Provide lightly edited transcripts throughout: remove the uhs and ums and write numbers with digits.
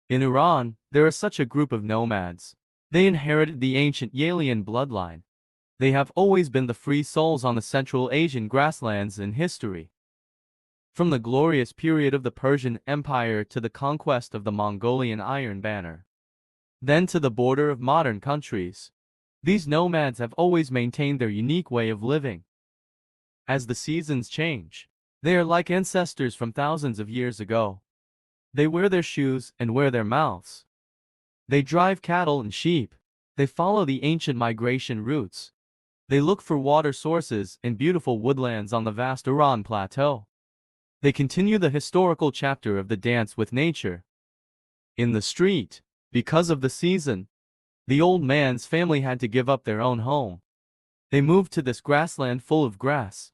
In Iran, there is such a group of nomads. They inherited the ancient Yalian bloodline. They have always been the free souls on the Central Asian grasslands in history. From the glorious period of the Persian Empire to the conquest of the Mongolian Iron Banner, then to the border of modern countries, these nomads have always maintained their unique way of living. As the seasons change, they are like ancestors from thousands of years ago. They wear their shoes and wear their mouths. They drive cattle and sheep. They follow the ancient migration routes. They look for water sources and beautiful woodlands on the vast Iran plateau. They continue the historical chapter of the dance with nature. In the street, because of the season, the old man's family had to give up their own home. They moved to this grassland full of grass.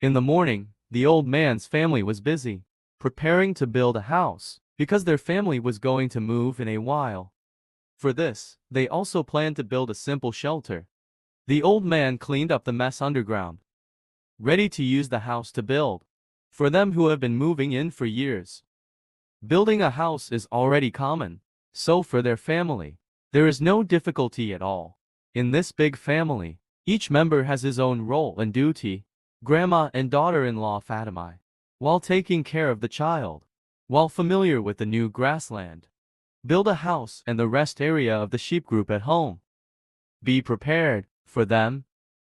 In the morning, the old man's family was busy, preparing to build a house, because their family was going to move in a while. For this, they also planned to build a simple shelter. The old man cleaned up the mess underground, ready to use the house to build. For them who have been moving in for years, building a house is already common. So for their family, there is no difficulty at all. In this big family, each member has his own role and duty. Grandma and daughter-in-law Fatima, while taking care of the child, while familiar with the new grassland, build a house and the rest area of the sheep group at home. Be prepared. For them,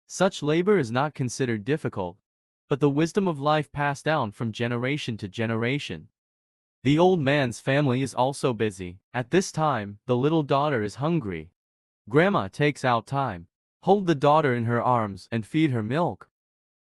such labor is not considered difficult, but the wisdom of life passed down from generation to generation. The old man's family is also busy. At this time, the little daughter is hungry. Grandma takes out time, hold the daughter in her arms and feed her milk.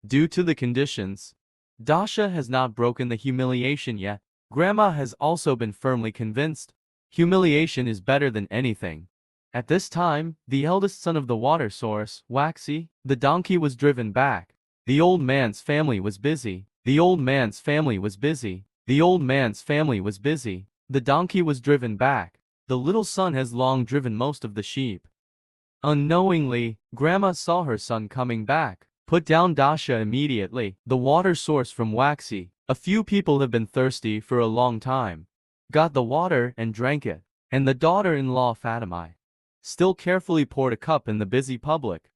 Due to the conditions, Dasha has not broken the humiliation yet. Grandma has also been firmly convinced humiliation is better than anything. At this time, the eldest son of the water source, Waxy, the donkey, was driven back. The old man's family was busy. The old man's family was busy. The old man's family was busy. The donkey was driven back. The little son has long driven most of the sheep. Unknowingly, Grandma saw her son coming back. Put down Dasha immediately. The water source from Waxy. A few people have been thirsty for a long time. Got the water and drank it. And the daughter-in-law Fatima still carefully poured a cup in the busy public.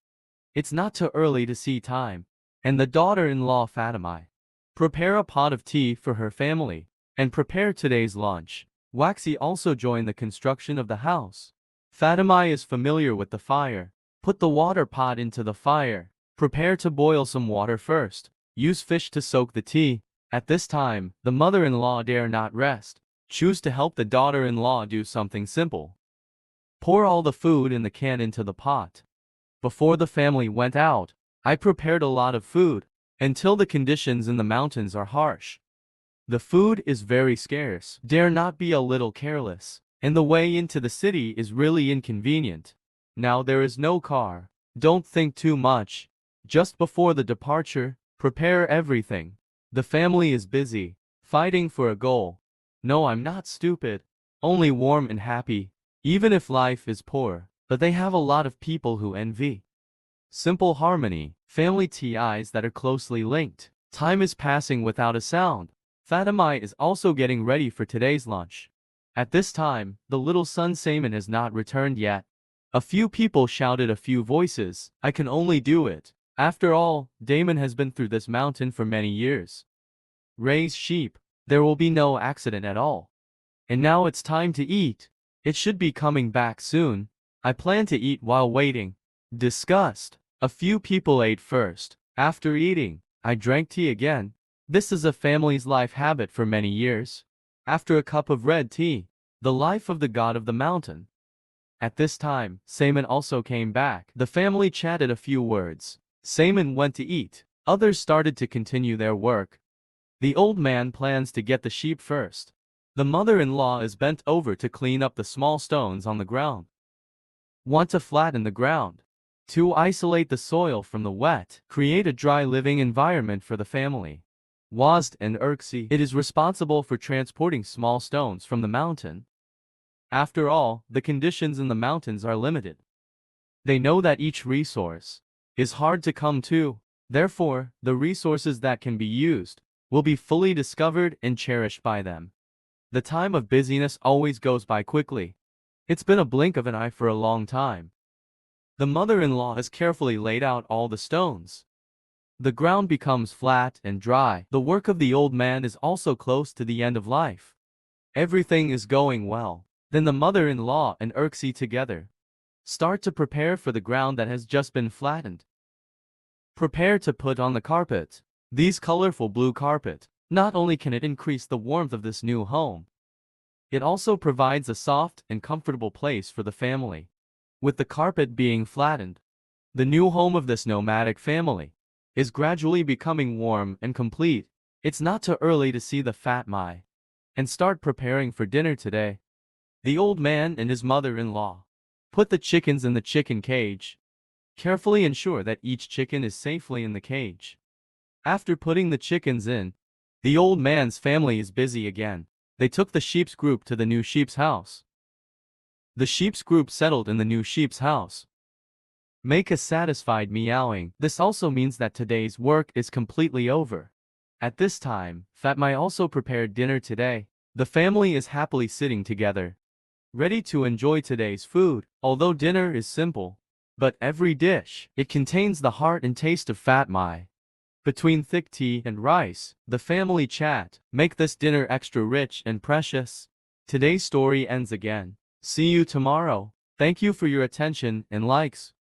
It's not too early to see time. And the daughter-in-law Fatima prepare a pot of tea for her family and prepare today's lunch. Waxy also joined the construction of the house. Fatima is familiar with the fire. Put the water pot into the fire. Prepare to boil some water first. Use fish to soak the tea. At this time, the mother-in-law dare not rest. Choose to help the daughter-in-law do something simple. Pour all the food in the can into the pot. Before the family went out, I prepared a lot of food, until the conditions in the mountains are harsh. The food is very scarce. Dare not be a little careless, and the way into the city is really inconvenient. Now there is no car. Don't think too much. Just before the departure, prepare everything. The family is busy, fighting for a goal. No, I'm not stupid, only warm and happy. Even if life is poor, but they have a lot of people who envy. Simple harmony, family ties that are closely linked. Time is passing without a sound. Fatima is also getting ready for today's lunch. At this time, the little son Saman has not returned yet. A few people shouted, a few voices, I can only do it. After all, Damon has been through this mountain for many years. Raise sheep. There will be no accident at all. And now it's time to eat. It should be coming back soon. I plan to eat while waiting. Disgust. A few people ate first. After eating, I drank tea again. This is a family's life habit for many years. After a cup of red tea, the life of the god of the mountain. At this time, Saman also came back. The family chatted a few words. Saman went to eat. Others started to continue their work. The old man plans to get the sheep first. The mother-in-law is bent over to clean up the small stones on the ground. Want to flatten the ground. To isolate the soil from the wet. Create a dry living environment for the family. Wazd and Urksi. It is responsible for transporting small stones from the mountain. After all, the conditions in the mountains are limited. They know that each resource is hard to come to. Therefore, the resources that can be used will be fully discovered and cherished by them. The time of busyness always goes by quickly. It's been a blink of an eye for a long time. The mother-in-law has carefully laid out all the stones. The ground becomes flat and dry. The work of the old man is also close to the end of life. Everything is going well. Then the mother-in-law and Urxi together start to prepare for the ground that has just been flattened. Prepare to put on the carpet. These colorful blue carpet, not only can it increase the warmth of this new home, it also provides a soft and comfortable place for the family. With the carpet being flattened, the new home of this nomadic family is gradually becoming warm and complete. It's not too early to see the fat mai and start preparing for dinner today. The old man and his mother-in-law put the chickens in the chicken cage. Carefully ensure that each chicken is safely in the cage. After putting the chickens in, the old man's family is busy again. They took the sheep's group to the new sheep's house. The sheep's group settled in the new sheep's house. Make a satisfied meowing. This also means that today's work is completely over. At this time, Fatmai also prepared dinner today. The family is happily sitting together, ready to enjoy today's food. Although dinner is simple, but every dish, it contains the heart and taste of Fatmai. Between thick tea and rice, the family chat make this dinner extra rich and precious. Today's story ends again. See you tomorrow. Thank you for your attention and likes.